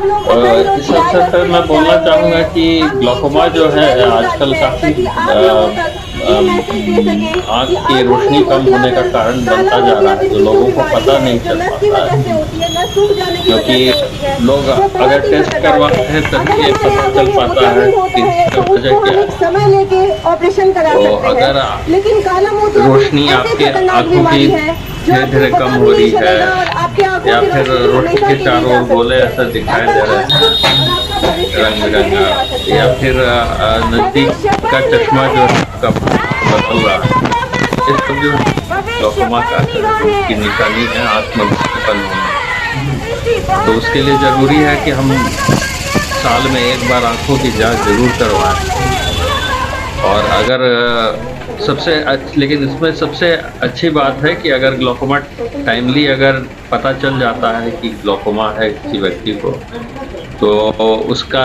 इस अवसर पर मैं बोलना चाहूँगा कि ग्लाकोमा जो है आजकल काफ़ी आँख की रोशनी कम होने का कारण बनता जा रहा है, जो लोगों को पता नहीं चल पाता है। क्योंकि लोग अगर टेस्ट करवाते हैं तभी ये पता चल पाता है कि इसका वजह क्या है। समय लेके ऑपरेशन करा तो सकते अगर हैं, लेकिन काला मोतियाबिंद रोशनी ऐसे आपके खतरनाक आँखों बीमारी की है जो धीरे-धीरे आपको कम पता हो भी रही नहीं है चलेगा और आपकी आंखों या की फिर रोशनी रोशनी हमेशा के के लिए चारों जा ओर गोले सकती है ऐसे दिखाई आपका दे रहे आज हैं, और आपका भविष्य रंग-बिरंगा, अंधेरे में जा सकता या है। फिर नज़दीक का बन चश्मा जो है निगाहें, आपका बदल रहा है। ये सब जो है भविष्य ग्लाकोमा का बन जो उसकी निगाहें। निशानी है आँख में धुंधलापन होना। तो उसके लिए ज़रूरी है कि हम साल में 1 बार आँखों की जाँच ज़रूर करवाएँ। और अगर लेकिन इसमें सबसे अच्छी बात है कि अगर ग्लाकोमा टाइमली अगर पता चल जाता है कि ग्लाकोमा है किसी व्यक्ति को, तो उसका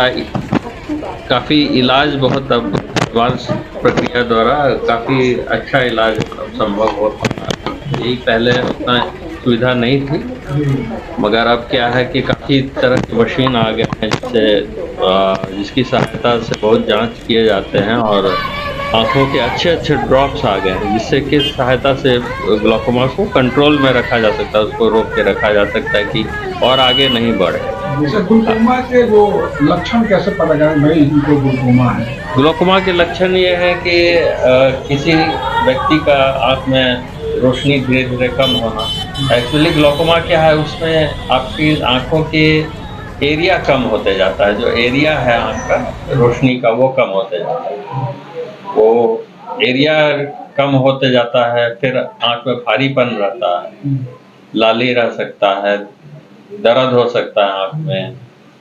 काफ़ी इलाज बहुत अब एडवांस प्रक्रिया द्वारा काफ़ी अच्छा इलाज संभव हो पाता है। यही पहले उतना सुविधा नहीं थी, मगर अब क्या है कि काफ़ी तरह की मशीन आ गए हैं जिसकी सहायता से बहुत जाँच किए जाते हैं और आँखों के अच्छे-अच्छे ड्रॉप्स आ गए हैं, जिससे कि सहायता से ग्लाकोमा को कंट्रोल में रखा जा सकता है, उसको रोक के रखा जा सकता है कि और आगे नहीं बढ़े। जैसे ग्लूकोमा के जो लक्षण कैसे पता करें भाई इनको ग्लूकोमा है? ग्लाकोमा के लक्षण ये हैं कि किसी व्यक्ति का आँख में रोशनी धीरे-धीरे कम होना। एक्चुअली ग्लाकोमा क्या है, उसमें आपकी आँखों के एरिया कम होते जाता है, जो एरिया है आँख का रोशनी का वो कम होते जाता है। वो एरिया कम होते जाता है, फिर आँख में भारीपन रहता है, लाली रह सकता है, दर्द हो सकता है आँख में,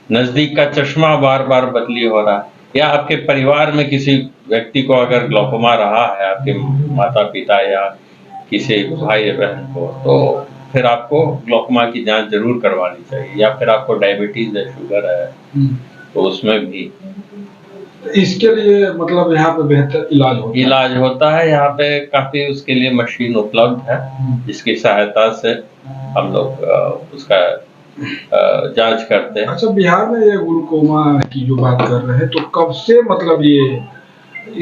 नज़दीक का चश्मा बार-बार बदली हो रहा है, या आपके परिवार में किसी व्यक्ति को अगर ग्लाकोमा रहा है, आपके माता-पिता या किसी भाई-बहन को, तो फिर आपको ग्लाकोमा की जाँच ज़रूर करवानी चाहिए, या फिर आपको डायबिटीज़ है, शुगर है, तो उसमें भी इसके लिए मतलब यहाँ पे बेहतर इलाज होता है। यहाँ पे काफ़ी उसके लिए मशीन उपलब्ध है, जिसकी सहायता से हम लोग उसका जाँच करते हैं। अच्छा, बिहार में ये ग्लूकोमा की जो बात कर रहे हैं, तो कब से मतलब ये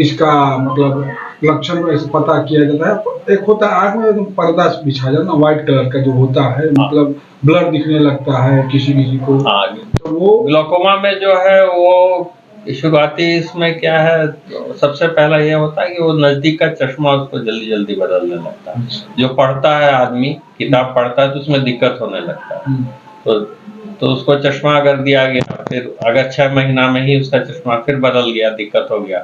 इसका मतलब लक्षण को ऐसे पता किया जाता है? एक होता है आँख में एकदम पर्दा बिछा जाना, व्हाइट कलर का जो होता है, मतलब ब्लर दिखने लगता है किसी-किसी को। हाँ, तो वो ग्लाकोमा में जो है वो शुरुआती इसमें क्या है, तो सबसे पहला ये होता है कि वो नज़दीक का चश्मा उसको जल्दी-जल्दी बदलने लगता है। जो पढ़ता है आदमी, किताब पढ़ता है तो उसमें दिक्कत होने लगता है। तो उसको चश्मा अगर दिया गया, फिर अगर 6 महीना में ही उसका चश्मा फिर बदल गया, दिक्कत हो गया,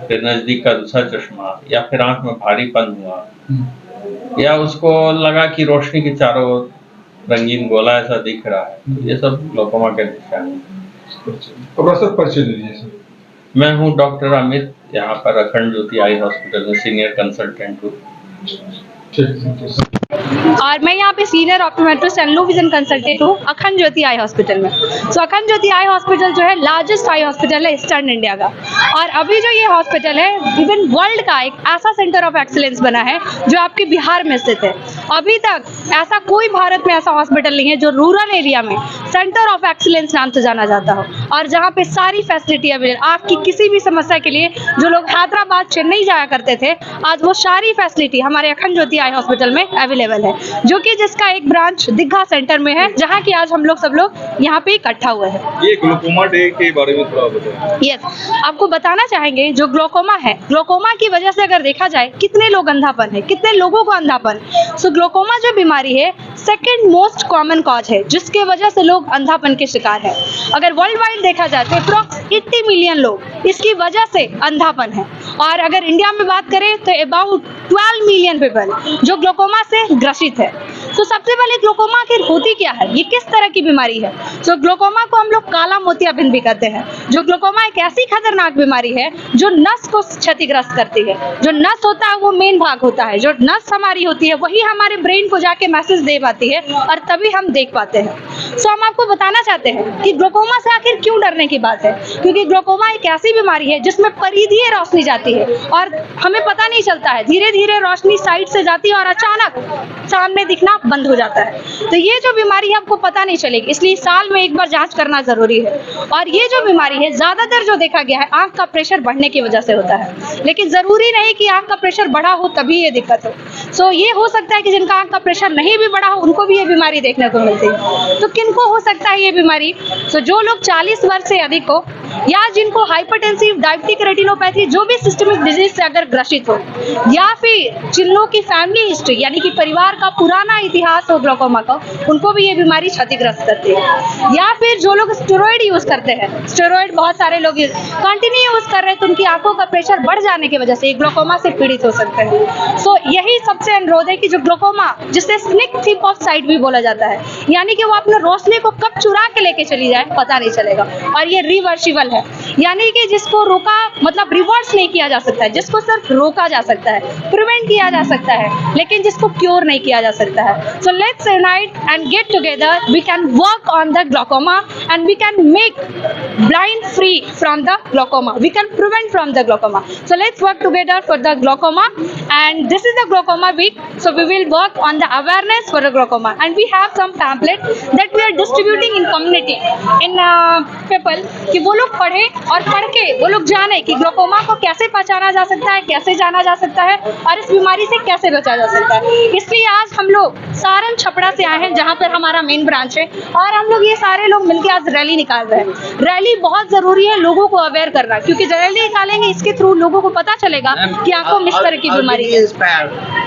फिर नज़दीक का दूसरा चश्मा, या फिर आँख में भारीपन हुआ, या उसको लगा कि रोशनी के चारों ओर रंगीन गोला ऐसा दिख रहा है, तो ये सब ग्लाकोमा के निशान हैं। परिचय दीजिए सर। मैं हूँ डॉक्टर अमित, यहाँ पर अखंड ज्योति आई हॉस्पिटल में सीनियर कंसल्टेंट हूँ। और मैं यहाँ पे senior optometrist and low vision consultant हूँ अखंड ज्योति आई हॉस्पिटल में। सो अखंड ज्योति आई हॉस्पिटल जो है लार्जेस्ट आई हॉस्पिटल है ईस्टर्न इंडिया का, और अभी जो ये हॉस्पिटल है इवन वर्ल्ड का एक ऐसा सेंटर ऑफ एक्सीलेंस बना है जो आपके बिहार में स्थित है। अभी तक ऐसा कोई भारत में ऐसा हॉस्पिटल नहीं है जो रूरल एरिया में सेंटर ऑफ एक्सीलेंस नाम से जाना जाता हो, और जहाँ पे सारी फैसिलिटी अवेलेबल, आपकी किसी भी समस्या के लिए जो लोग हैदराबाद चेन्नई जाया करते थे, आज वो सारी फैसिलिटी हमारे अखंड ज्योति आई हॉस्पिटल में अवेलेबल है, जो कि जिसका एक ब्रांच दीघा सेंटर में है, जहाँ की आज हम लोग सब लोग यहाँ पे इकट्ठा हुए हैं। ये ग्लाकोमा डे के बारे में थोड़ा बताएं। यस, आपको बताना चाहेंगे जो ग्लाकोमा है, ग्लाकोमा की वजह से अगर देखा जाए कितने लोग अंधापन है, कितने लोगों को अंधापन। सो ग्लाकोमा जो बीमारी है सेकंड मोस्ट कॉमन कॉज है जिसके वजह से लोग अंधापन के शिकार है। अगर वर्ल्ड वाइड देखा जाए तो अप्रॉक्स 80 मिलियन लोग इसकी वजह से अंधापन है, और अगर इंडिया में बात करें तो अबाउट 12 मिलियन पीपल जो ग्लाकोमा से ग्रसित है। तो सबसे पहले ग्लाकोमा आखिर होती क्या है, ये किस तरह की बीमारी है? तो ग्लाकोमा को हम लोग काला मोतियाबिंद भी कहते हैं। जो ग्लाकोमा एक ऐसी खतरनाक बीमारी है जो नस को क्षतिग्रस्त करती है। जो नस होता है वो मेन भाग होता है, जो नस हमारी होती है वही हमारे ब्रेन को जाके मैसेज दे पाती है, और तभी हम देख पाते हैं। सो हम आपको बताना चाहते हैं कि ग्लाकोमा से आखिर क्यों डरने की बात है, क्योंकि ग्लाकोमा एक ऐसी बीमारी है जिसमें परिधीय रोशनी जाती है और हमें पता नहीं चलता है, धीरे धीरे रोशनी साइड से जाती है और अचानक सामने दिखना बंद हो जाता है। तो ये जो बीमारी है आपको पता नहीं चलेगी, इसलिए साल में एक बार जांच करना जरूरी है। और ये जो बीमारी है ज्यादातर जो देखा गया है आंख का प्रेशर बढ़ने की वजह से होता है, लेकिन जरूरी नहीं कि आंख का प्रेशर बढ़ा हो तभी ये दिक्कत हो। सो ये हो सकता है कि जिनका आंख का प्रेशर नहीं भी बढ़ा हो उनको भी ये बीमारी देखने को मिलती है। तो किनको हो सकता है ये बीमारी? सो जो लोग 40 वर्ष से अधिक हो, या जिनको हाइपरटेंसिव, डायबिटिक रेटिनोपैथी, जो भी सिस्टमिक डिजीज से अगर ग्रसित हो, या फिर जिन लोगों की फैमिली हिस्ट्री यानी कि परिवार का पुराना इतिहास हो ग्लोकोमा का, उनको भी ये बीमारी क्षतिग्रस्त करती है। या फिर जो लोग स्टेरॉइड यूज करते हैं, स्टेरॉइड बहुत सारे लोग कंटिन्यू यूज कर रहे हैं, तो उनकी आंखों का प्रेशर बढ़ जाने की वजह से ग्लोकोमा से पीड़ित हो सकते हैं। सो यही सबसे अनुरोध है कि जो ग्लोकोमा, जिसे स्नेक थिप ऑफ साइट भी बोला जाता है, यानी कि वो अपने रोशनी को कब चुरा के लेके चली जाए पता नहीं चलेगा, और ये रिवर्सिबल है, यानी कि जिसको रोका मतलब रिवर्स नहीं किया जा सकता है, जिसको सिर्फ रोका जा सकता है, प्रिवेंट किया जा सकता है, लेकिन जिसको क्योर नहीं किया जा सकता है। So let's unite and get together, we can work on the glaucoma and we can make blind free from the glaucoma, we can prevent from the glaucoma. So let's work together for the glaucoma, and this is the glaucoma week, so we will work on the awareness for the glaucoma, and we have some pamphlet that we are distributing in community, in people, कि वो लोग पढ़े और पढ़ के वो लोग जाने कि ग्लोकोमा को कैसे पहचाना जा सकता है, कैसे जाना जा सकता है, और इस बीमारी से कैसे बचा जा सकता है। इसलिए आज हम लोग सारण छपड़ा से आए हैं, जहाँ पर हमारा मेन ब्रांच है, और हम लोग ये सारे लोग मिलकर आज रैली निकाल रहे हैं। रैली बहुत जरूरी है लोगों को अवेयर करना, क्योंकि रैली निकालेंगे इसके थ्रू लोगों को पता चलेगा कि आंखों में इस तरह की बीमारी है।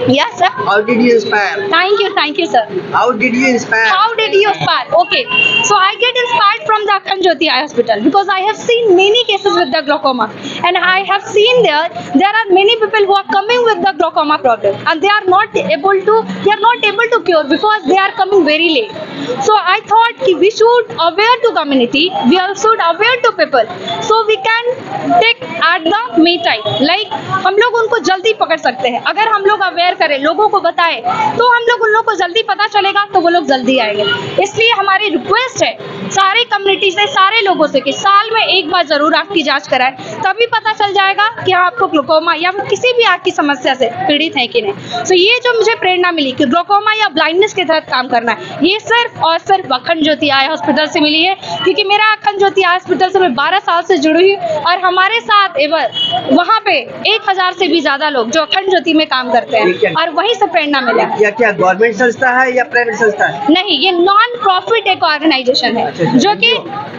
Yes sir. How did you inspire? Thank you sir. How did you inspire? How did you inspire? Okay, so I get inspired from the Akhan Jyoti Eye Hospital because I have seen many cases with the glaucoma, and I have seen there are many people who are coming with the glaucoma problem, and they are not able to cure because they are coming very late. So I thought कि we should aware to community, we should aware to people, so we can take at the May time, like हम लोग उनको जल्दी पकड़ सकते हैं। अगर हम लोग अवेयर करें, लोगों को बताएं, तो हम लोग उन लोगों को जल्दी पता चलेगा, तो वो लोग जल्दी आएंगे। इसलिए हमारी रिक्वेस्ट है सारी कम्युनिटी से, सारे लोगों से, कि साल में एक बार जरूर आँख की जांच कराएं, तभी पता चल जाएगा कि आपको ग्लोकोमा या फिर किसी भी आँख की समस्या से पीड़ित है कि नहीं। तो ये जो मुझे प्रेरणा मिली कि ग्लोकोमा या ब्लाइंडनेस के तहत काम करना है, ये सिर्फ और सिर्फ अखंड ज्योति आई हॉस्पिटल से मिली है, क्योंकि मेरा अखंड ज्योति आई हॉस्पिटल से मैं 12 साल से जुड़ी हूँ, और हमारे साथ वहाँ पे 1000 से भी ज्यादा लोग जो अखंड ज्योति में काम करते हैं, और वहीं से प्रेरणा मिला। या क्या गवर्नमेंट संस्था है या प्राइवेट संस्था है? नहीं, ये नॉन प्रॉफिट एक ऑर्गेनाइजेशन है, जो कि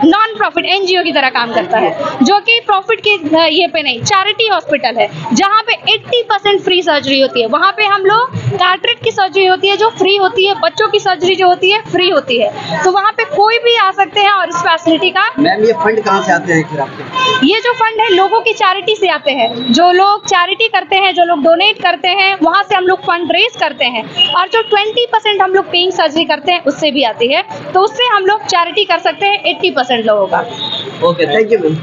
नॉन प्रॉफिट एनजीओ की तरह काम करता है, जो कि प्रॉफिट के ये पे नहीं, चैरिटी हॉस्पिटल है, जहाँ पे 80% फ्री सर्जरी होती है। वहाँ पे हम लोग कैटरेक्ट की सर्जरी होती है जो फ्री होती है, बच्चों की सर्जरी जो होती है फ्री होती है, तो वहाँ पे कोई भी आ सकते हैं, और इस फैसिलिटी का मैम ये फंड कहाँ से आते हैं फिर आपके? ये जो फंड है लोगों की चैरिटी से आते हैं, जो लोग चैरिटी करते हैं, जो लोग डोनेट करते हैं, वहाँ से हम लोग फंड रेज करते हैं, और जो 20% हम लोग पेइंग सर्जरी करते हैं उससे भी आती है, तो उससे हम लोग चैरिटी कर सकते हैं 80% लोगों का। Okay, thank you ma'am.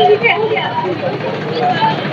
ठीक है।